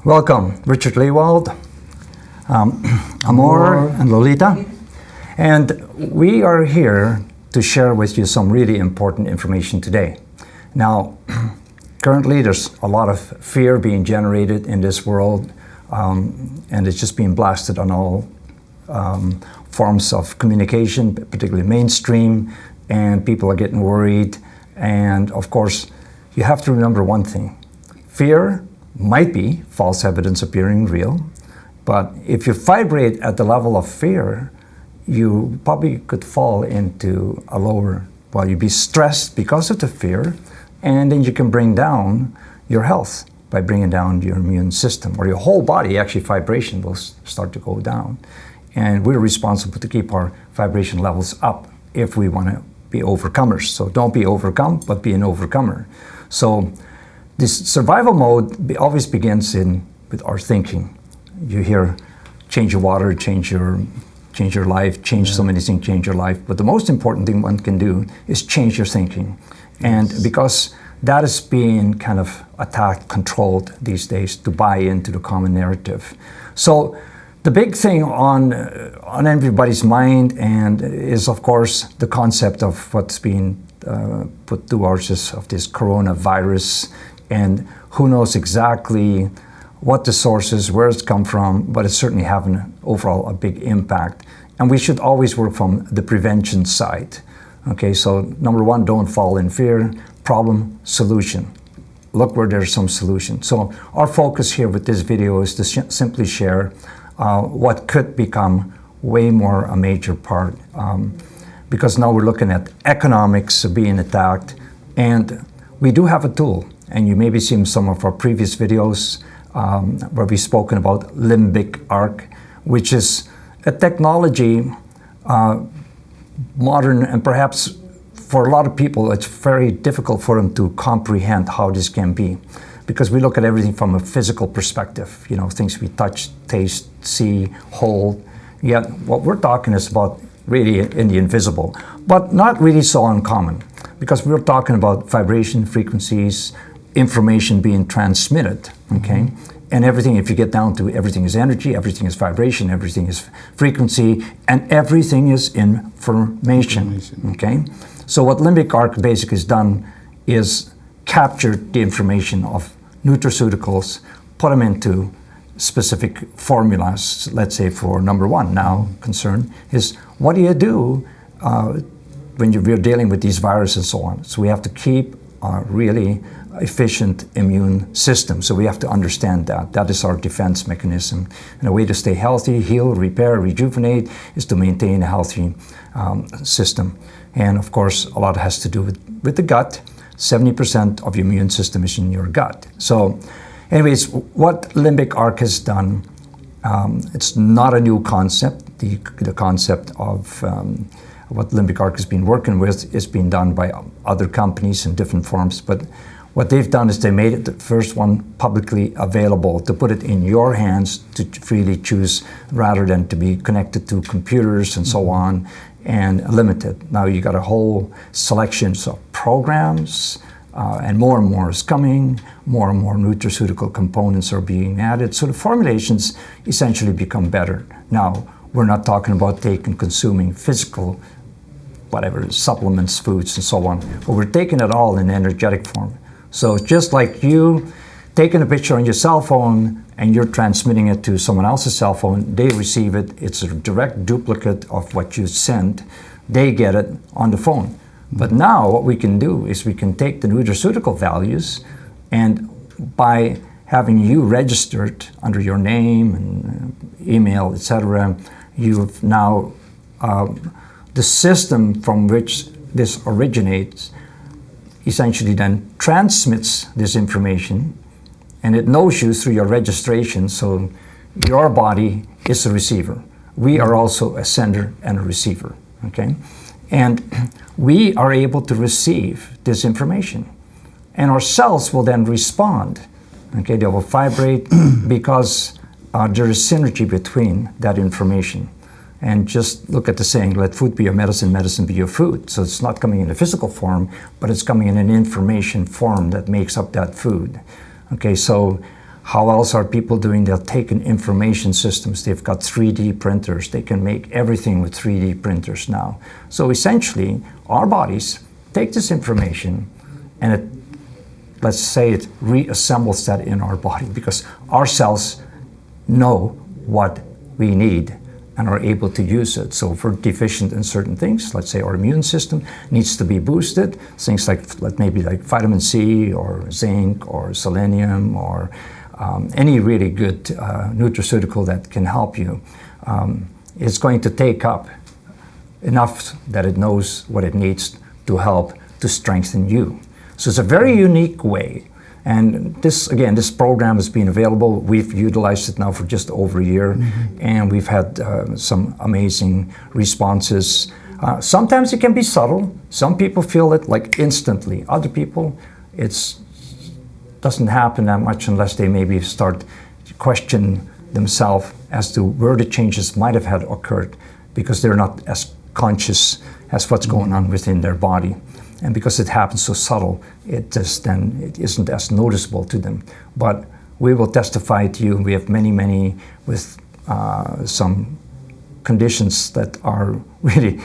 Welcome, Richard Lehwald, Amor, and Lolita. And we are here to share with you some really important information today. Now, currently there's a lot of fear being generated in this world, and it's just being blasted on all forms of communication, particularly mainstream, and people are getting worried. And of course, you have to remember one thing. Fear might be false evidence appearing real, but if you vibrate at the level of fear, you probably could fall into a lower, you'd be stressed because of the fear, and then you can bring down your health by bringing down your immune system, or your whole body, actually vibration will start to go down. And we're responsible to keep our vibration levels up if we want to be overcomers. So don't be overcome, but be an overcomer. So this survival mode always begins with our thinking. You hear, change your water, change your life, change so many things, change your life. But the most important thing one can do is change your thinking. And because that is being kind of attacked, controlled these days to buy into the common narrative. So the big thing on everybody's mind and is, of course, the concept of what's being put towards us of this coronavirus. And who knows exactly what the source is, where it's come from, but it's certainly having overall a big impact. And we should always work from the prevention side. Okay, so number one, don't fall in fear. Problem, solution. Look where there's some solution. So our focus here with this video is to simply share what could become way more a major part. Because now we're looking at economics being attacked, and we do have a tool. And you maybe seen some of our previous videos where we've spoken about Limbic Arc, which is a technology, modern, and perhaps for a lot of people, it's very difficult for them to comprehend how this can be. Because we look at everything from a physical perspective, you know, things we touch, taste, see, hold. Yet what we're talking is about really in the invisible, but not really so uncommon. Because we're talking about vibration, frequencies, information being transmitted, okay? And everything, if you get down to everything is energy, everything is vibration, everything is frequency, and everything is information. Okay? So what Limbic Arc basically has done is capture the information of nutraceuticals, put them into specific formulas. Let's say for number one now concern is what do you do when you're dealing with these viruses and so on. So we have to keep a really efficient immune system. So we have to understand that. That is our defense mechanism. And a way to stay healthy, heal, repair, rejuvenate is to maintain a healthy system. And of course, a lot has to do with the gut. 70% of your immune system is in your gut. So anyways, what Limbic Arc has done, it's not a new concept. The concept of what Limbic Arc has been working with is being done by other companies in different forms. But what they've done is they made it the first one publicly available to put it in your hands to freely choose rather than to be connected to computers and so on and limited. Now you got a whole selection of programs and more is coming. More and more nutraceutical components are being added. So the formulations essentially become better. Now, we're not talking about consuming physical, whatever, supplements, foods, and so on, but we're taking it all in energetic form. So just like you taking a picture on your cell phone and you're transmitting it to someone else's cell phone, they receive it, it's a direct duplicate of what you sent, they get it on the phone. But now what we can do is we can take the nutraceutical values, and by having you registered under your name and email, etc., you've now, the system from which this originates essentially then transmits this information, and it knows you through your registration, so your body is the receiver. We are also a sender and a receiver, okay? And we are able to receive this information, and our cells will then respond, okay? They will vibrate because there is synergy between that information. And just look at the saying, let food be your medicine, medicine be your food. So it's not coming in a physical form, but it's coming in an information form that makes up that food. Okay, so How else are people doing? They're taking information systems. They've got 3D printers. They can make everything with 3D printers now. So essentially, our bodies take this information and it, let's say it reassembles that in our body, because our cells know what we need and are able to use it. So if we're deficient in certain things, let's say our immune system needs to be boosted, things like maybe like vitamin C or zinc or selenium or any really good nutraceutical that can help you, it's going to take up enough that it knows what it needs to help to strengthen you. So it's a very unique way. And this, again, this program has been available. We've utilized it now for just over a year, and we've had some amazing responses. Sometimes it can be subtle. Some people feel it like instantly. Other people, it's doesn't happen that much unless they maybe start to question themselves as to where the changes might have had occurred, because they're not as conscious as what's going on within their body. And because it happens so subtle, it isn't as noticeable to them. But we will testify to you. We have many with some conditions that are really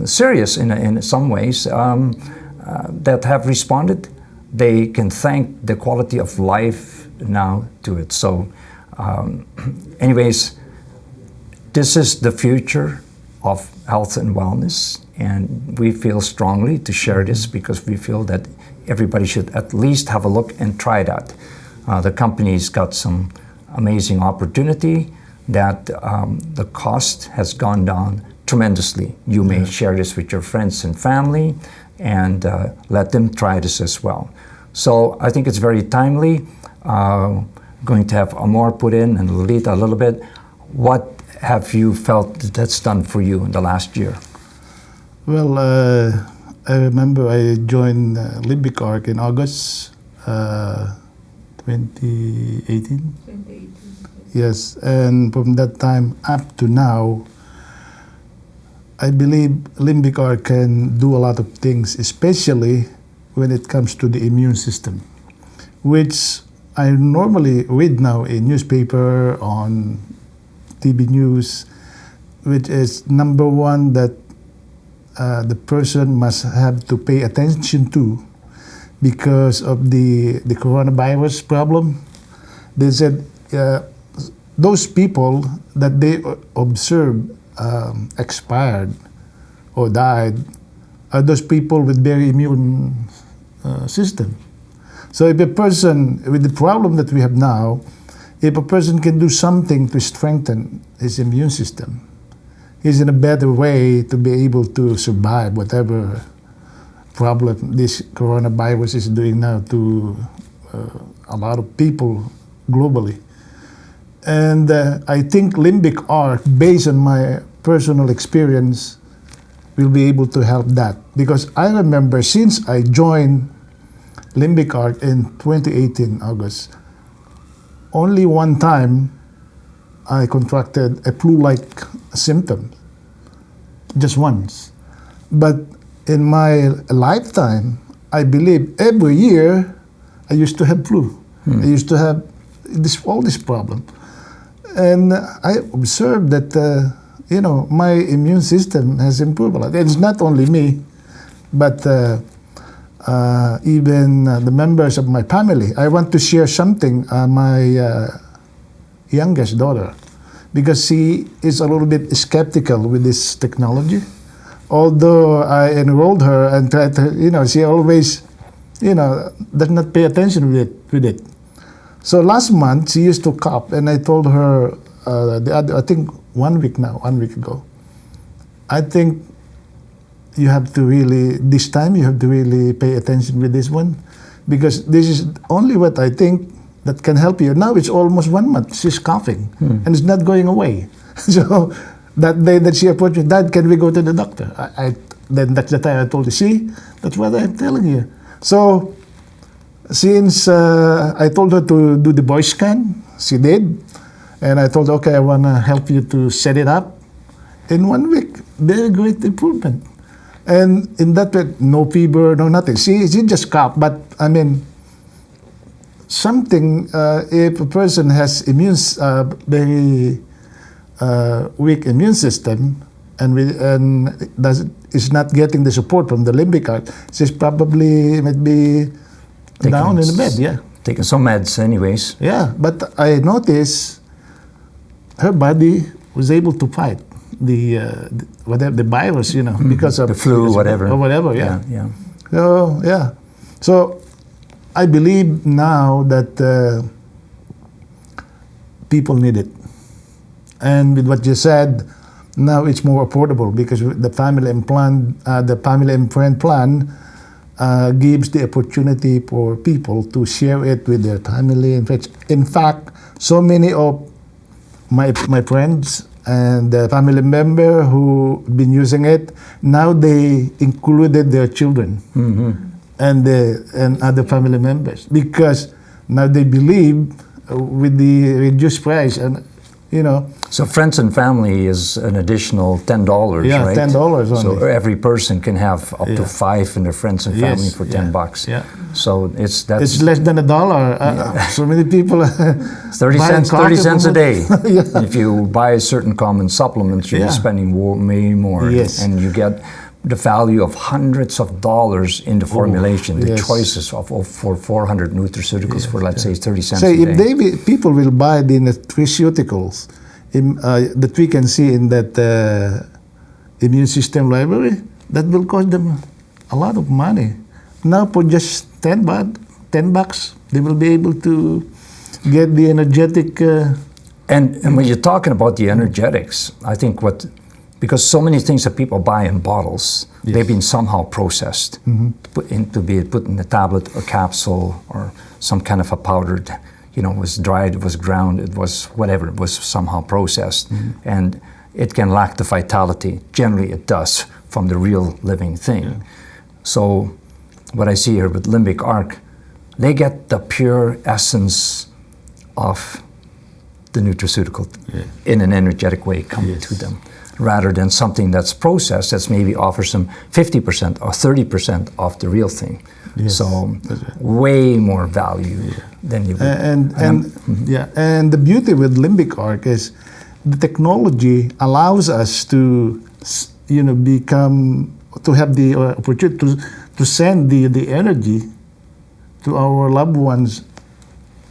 serious in some ways that have responded. They can thank the quality of life now to it. So anyways, this is the future of health and wellness, and we feel strongly to share this because we feel that everybody should at least have a look and try that. The company's got some amazing opportunity that the cost has gone down tremendously. You may share this with your friends and family and let them try this as well. So I think it's very timely. Going to have Amor put in and Lolita a little bit. What have you felt that's done for you in the last year? Well, I remember I joined Limbic Arc in August 2018. Yes, and from that time up to now, I believe Limbic Arc can do a lot of things, especially when it comes to the immune system, which I normally read now in newspaper, on TV news, which is number one that the person must have to pay attention to because of the coronavirus problem. They said those people that they observed expired or died are those people with very immune system. So if a person, with the problem that we have now, if a person can do something to strengthen his immune system, he's in a better way to be able to survive whatever problem this coronavirus is doing now to a lot of people globally. And I think Limbic Arc, based on my personal experience, will be able to help that. Because I remember since I joined Limbic Arc in 2018, August, only one time I contracted a flu-like symptom, just once. But in my lifetime, I believe every year I used to have flu. I used to have all this problem. And I observed that, my immune system has improved a lot. It's not only me, but even the members of my family. I want to share something, my youngest daughter, because she is a little bit skeptical with this technology. Although I enrolled her and tried to, she always, does not pay attention with it. So last month, she used to cough, and I told her, I think 1 week ago, I think you have to really, this time you have to really pay attention with this one, because this is only what I think that can help you. Now it's almost 1 month, she's coughing, and it's not going away. So that day that she approached me, Dad, can we go to the doctor? Then that's the time I told her, see, that's what I'm telling you. So since I told her to do the voice scan, she did. And I told her, okay, I want to help you to set it up. In 1 week, very great improvement. And in that way, no fever, no nothing. She just coughed, but I mean, something, if a person has very weak immune system is not getting the support from the limbic arc, she's probably might be down in the bed, yeah. Taking some meds anyways. Yeah, but I noticed her body was able to fight the virus, because of the flu, whatever. Or whatever, yeah. Yeah. So, yeah. So, I believe now that people need it. And with what you said, now it's more affordable because the family and friend plan gives the opportunity for people to share it with their family and friends. In fact, so many of my friends and the family member who been using it, now they included their children and other family members because now they believe with the reduced price and So friends and family is an additional $10, yeah, right? $10 only. So every person can have up to 5 in their friends and family for $10. Yeah. So it's less than $1. So many people 30 cents a day. Yeah. If you buy certain common supplements, you're spending way more. Yes. And you get the value of hundreds of dollars in the formulation, the choices for 400 nutraceuticals for, let's say, 30 cents a day. If people will buy the nutraceuticals that we can see in that immune system library, that will cost them a lot of money. Now for just $10, they will be able to get the energetic... And when you're talking about the energetics, I think because so many things that people buy in bottles, they've been somehow processed to be put in a tablet or capsule or some kind of a powdered, it was dried, it was ground, it was whatever, it was somehow processed. And it can lack the vitality. Generally it does from the real living thing. Yeah. So what I see here with Limbic Arc, they get the pure essence of the nutraceutical in an energetic way coming to them, rather than something that's processed that's maybe offers them 50% or 30% of the real thing. Yes. So way more value than you would. And the beauty with Limbic Arc is the technology allows us to have the opportunity to send the energy to our loved ones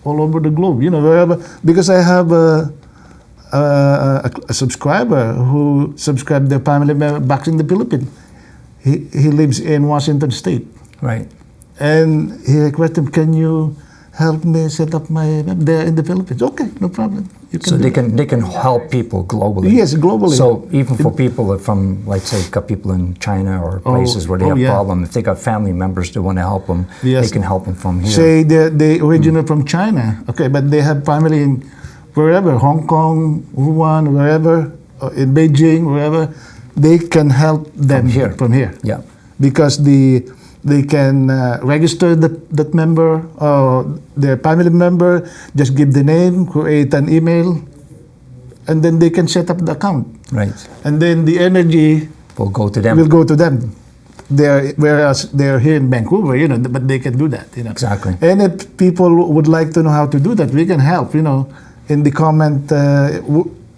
all over the globe, wherever, because I have a subscriber who subscribed their family member back in the Philippines. He lives in Washington State. Right. And he requested, can you help me set up my web there in the Philippines? Okay, no problem. So they can help people globally. Yes, globally. So even for people from, like, say, got people in China or places where they have problems, if they got family members that want to help them, they can help them from here. Say they originate from China, okay, but they have family in wherever, Hong Kong, Wuhan, wherever, in Beijing, wherever, they can help them from here. Yeah. Because they can register that member or their family member, just give the name, create an email, and then they can set up the account. Right. And then the energy will go to them. Whereas they're here in Vancouver, but they can do that. Exactly. And if people would like to know how to do that, we can help. In the comment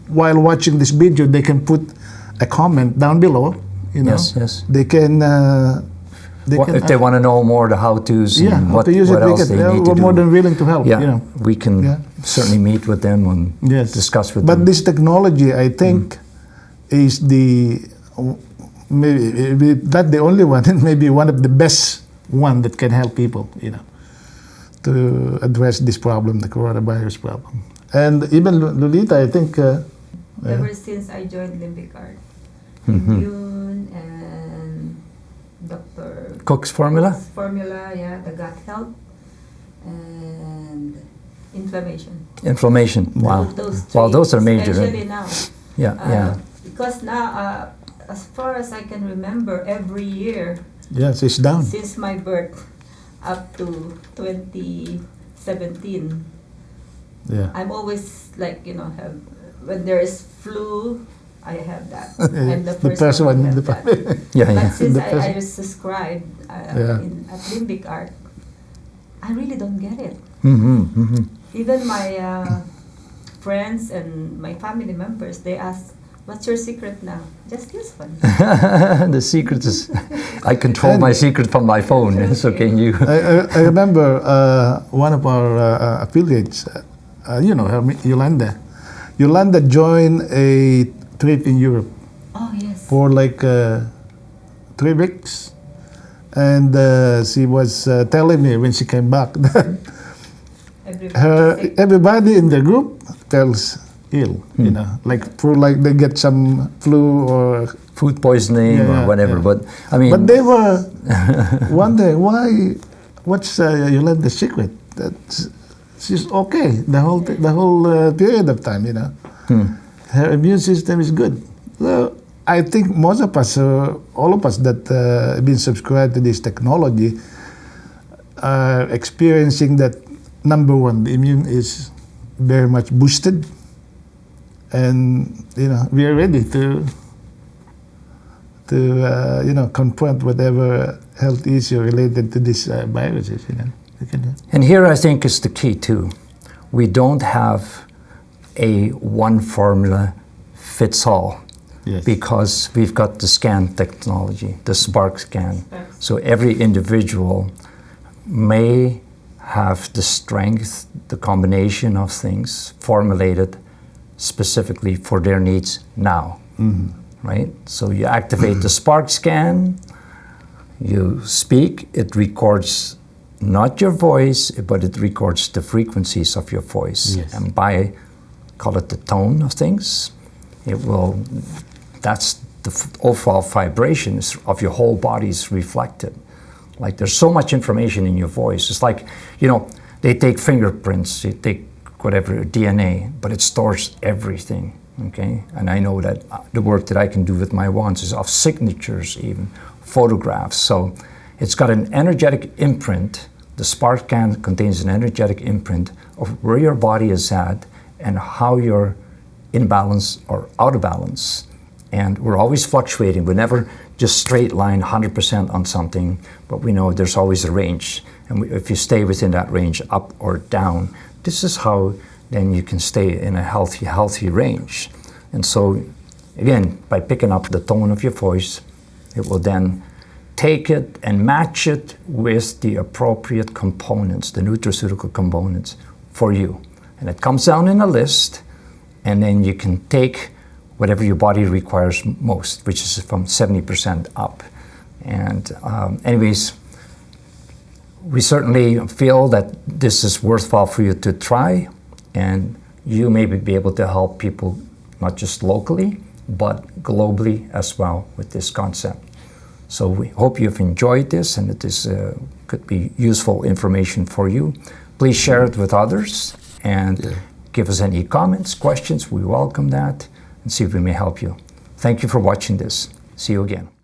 while watching this video, they can put a comment down below. Yes. They can. If they want to know more the how-tos and what else they need to do. We're more than willing to help. We can certainly meet with them and discuss with them. But this technology, I think, is maybe not the only one, maybe one of the best one that can help people, to address this problem, the coronavirus problem. And even Lolita, I think... ever since I joined Limbic Arc, immune and Dr. Cook's formula? Cook's formula, the gut health and inflammation. Wow. Those are major. Especially now. Yeah. Because now, as far as I can remember, every year. Yes, it's down. Since my birth up to 2017. Yeah. I'm always when there is flu, I have that. I'm the first one to have that. But since I was subscribed at Limbic Arc, I really don't get it. Even my friends and my family members, they ask, "What's your secret now?" Just use one. The secret is, I control my secret from my phone. So can you? I remember one of our affiliates, you know her, Yolanda. Yolanda joined a trip in Europe. Oh yes. For like 3 weeks, and she was telling me when she came back that everybody in the group feels ill, you know, like they get some flu or food poisoning or whatever. Yeah. But I mean, but they were wondering what's Yolanda's secret? That she's okay the whole period of time, you know. Her immune system is good. So I think most of us, all of us that have been subscribed to this technology, are experiencing that. Number one, the immune is very much boosted, and you know we are ready to you know confront whatever health issue related to these viruses. You know. And here I think is the key too. We don't have a one formula fits all. Yes. Because we've got the scan technology, the spark scan. So every individual may have the strength, the combination of things formulated specifically for their needs now, right? So you activate the spark scan, you speak, it records not your voice, but it records the frequencies of your voice. Yes. And by, call it the tone of things, it will, that's the overall vibrations of your whole body is reflected. Like there's so much information in your voice. It's like, you know, they take fingerprints, they take whatever, DNA, but it stores everything, okay? And I know that the work that I can do with my wands is of signatures even, photographs. So it's got an energetic imprint. The spark scan contains an energetic imprint of where your body is at and how you're in balance or out of balance. And we're always fluctuating. We're never just straight line 100% on something, but we know there's always a range. And if you stay within that range, up or down, this is how then you can stay in a healthy range. And so, again, by picking up the tone of your voice, it will then take it and match it with the appropriate components, the nutraceutical components for you. And it comes down in a list, and then you can take whatever your body requires most, which is from 70% up. And anyways, we certainly feel that this is worthwhile for you to try, and you may be able to help people not just locally, but globally as well with this concept. So we hope you've enjoyed this and that this could be useful information for you. Please share it with others and give us any comments, questions. We welcome that and see if we may help you. Thank you for watching this. See you again.